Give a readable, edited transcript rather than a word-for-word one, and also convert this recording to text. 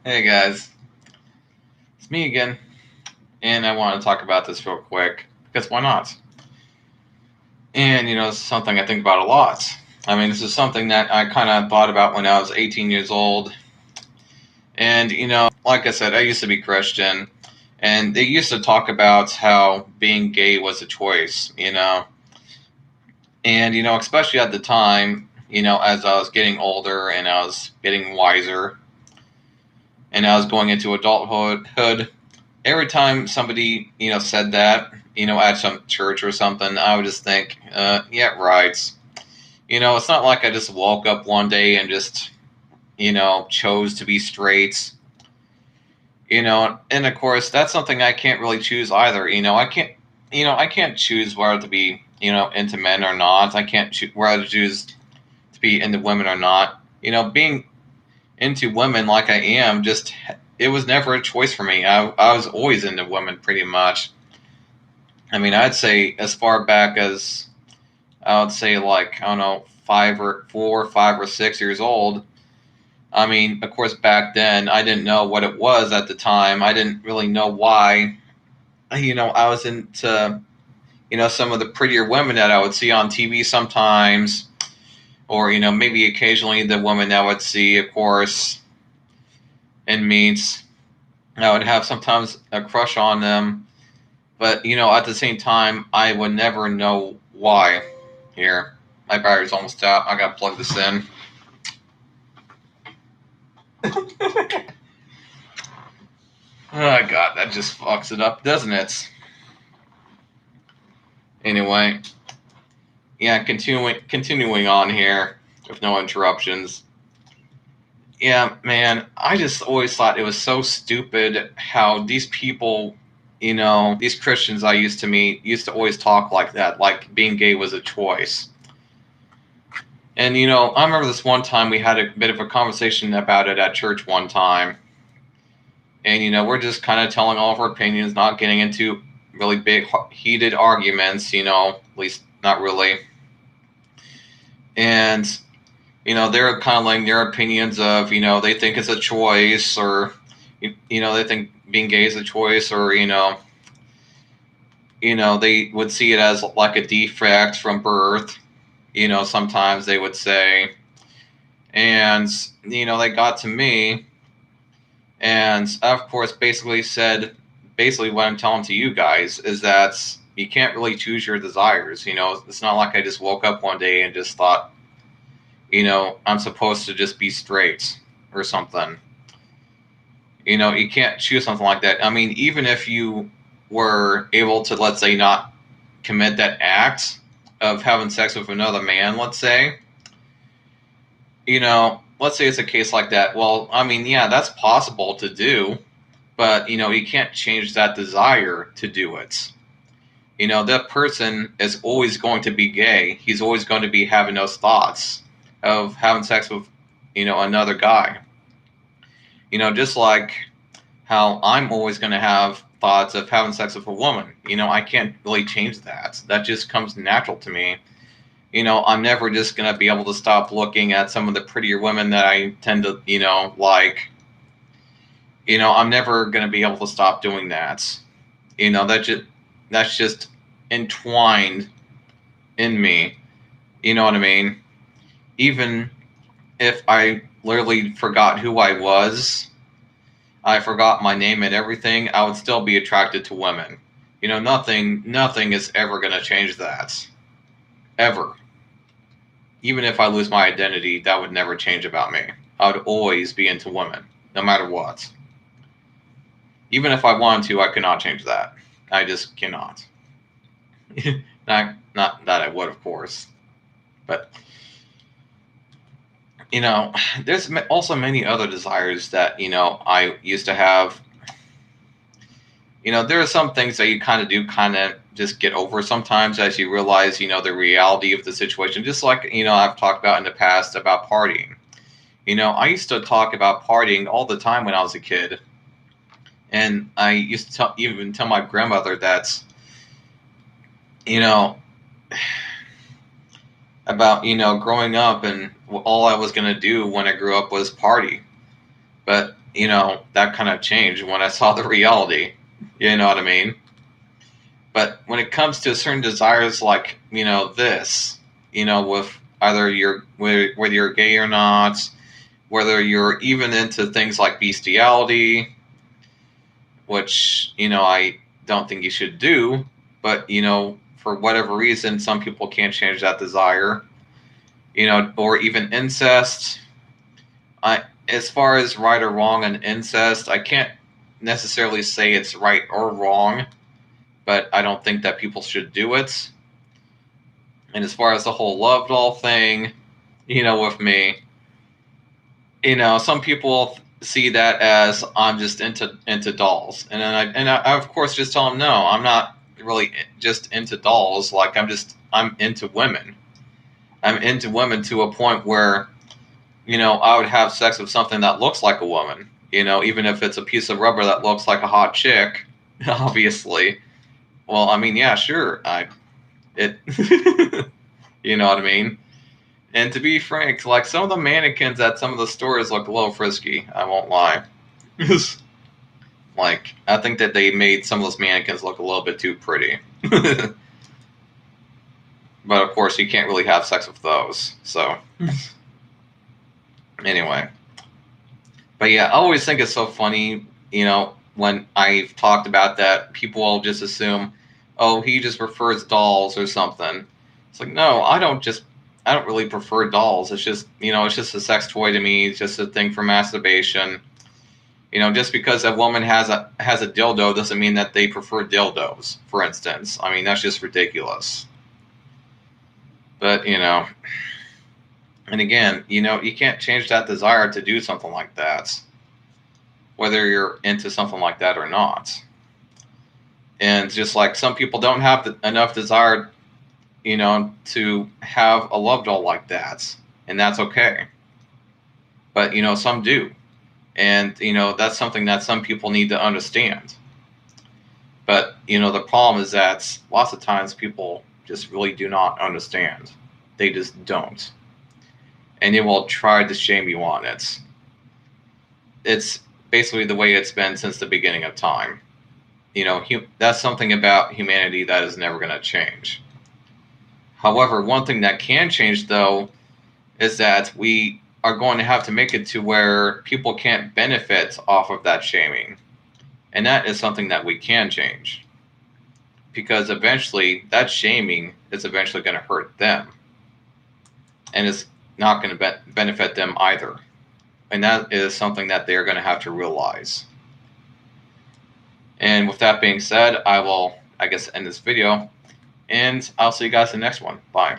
Hey guys, it's me again, and I want to talk about this real quick because why not? And it's something I think about a lot. I mean, this is something that I kind of thought about when I was 18 years old, and like I said, I used to be Christian, and they used to talk about how being gay was a choice, and especially at the time, as I was getting older and I was getting wiser, and I was going into adulthood. Every time somebody said that at some church or something, I would just think, yeah, right. It's not like I just woke up one day and just chose to be straight. And of course that's something I can't really choose either. I can't choose whether to be into men or not. I can't whether to choose to be into women or not. Being into women like I am, just it was never a choice for me. I was always into women pretty much. I mean, I'd say as far back as I would say like I don't know 5 or 4, 5 or 6 years old. I mean, of course, back then I didn't know what it was at the time. I didn't really know why. I was into some of the prettier women that I would see on TV sometimes, or maybe occasionally the women that I would see, of course, in meets. I would have sometimes a crush on them, but at the same time, I would never know why. Here, my battery's almost out. I gotta plug this in. Oh god, that just fucks it up, doesn't it? Anyway, yeah, continuing on here with no interruptions. Yeah, man, I just always thought it was so stupid how these people, these Christians I used to meet used to always talk like that, like being gay was a choice. And I remember this one time we had a bit of a conversation about it at church one time. And we're just kind of telling all of our opinions, not getting into really big heated arguments, at least not really. And they're kind of letting their opinions of they think it's a choice, or they think being gay is a choice, or they would see it as like a defect from birth. Sometimes they would say. And they got to me, and I, of course, basically what I'm telling to you guys is that you can't really choose your desires. It's not like I just woke up one day and just thought, I'm supposed to just be straight or something. You can't choose something like that. I mean, even if you were able to, let's say, not commit that act of having sex with another man, let's say, let's say it's a case like that. Well, I mean, yeah, that's possible to do, but you can't change that desire to do it. That person is always going to be gay. He's always going to be having those thoughts of having sex with another guy. Just like how I'm always going to have thoughts of having sex with a woman. I can't really change that. That just comes natural to me. I'm never just going to be able to stop looking at some of the prettier women that I tend to, like. I'm never going to be able to stop doing that. That's just entwined in me. You know what I mean? Even if I literally forgot who I was, I forgot my name and everything, I would still be attracted to women. Nothing is ever going to change that. Ever. Even if I lose my identity, that would never change about me. I would always be into women, no matter what. Even if I wanted to, I could not change that. I just cannot. not that I would, of course. But, there's also many other desires that, I used to have. There are some things that you kind of just get over sometimes as you realize, the reality of the situation. Just like, I've talked about in the past about partying. I used to talk about partying all the time when I was a kid. And I used to even tell my grandmother that, you know, about, growing up and all I was going to do when I grew up was party. But, that kind of changed when I saw the reality. You know what I mean? But when it comes to certain desires, like this, with either whether you're gay or not, whether you're even into things like bestiality, which I don't think you should do, but for whatever reason, some people can't change that desire. Or even incest. As far as right or wrong on incest, I can't necessarily say it's right or wrong, but I don't think that people should do it. And as far as the whole love doll thing, with me, some people see that as I'm just into dolls, and then I of course just tell them no, I'm not really just into dolls. Like I'm into women. I'm into women to a point where I would have sex with something that looks like a woman. Even if it's a piece of rubber that looks like a hot chick, obviously. Well, I mean, yeah, sure. It, you know what I mean? And to be frank, like some of the mannequins at some of the stores look a little frisky. I won't lie. Like, I think that they made some of those mannequins look a little bit too pretty. But of course, you can't really have sex with those. So, anyway. But yeah, I always think it's so funny, when I've talked about that, people will just assume, oh, he just prefers dolls or something. It's like, no, I don't really prefer dolls. It's just, it's just a sex toy to me. It's just a thing for masturbation. Just because a woman has a dildo doesn't mean that they prefer dildos, for instance. I mean, that's just ridiculous. But, and again, you can't change that desire to do something like that, whether you're into something like that or not. And just like some people don't have enough desire, to have a love doll like that, and that's okay. But some do, and that's something that some people need to understand. But the problem is that lots of times people just really do not understand. They just don't, and they will try to shame you on it. It's basically the way it's been since the beginning of time. That's something about humanity that is never going to change. However, one thing that can change, though, is that we are going to have to make it to where people can't benefit off of that shaming. And that is something that we can change. Because eventually, that shaming is eventually going to hurt them. And it's not going to benefit them either. And that is something that they're going to have to realize. And with that being said, I will, I guess, end this video. And I'll see you guys in the next one. Bye.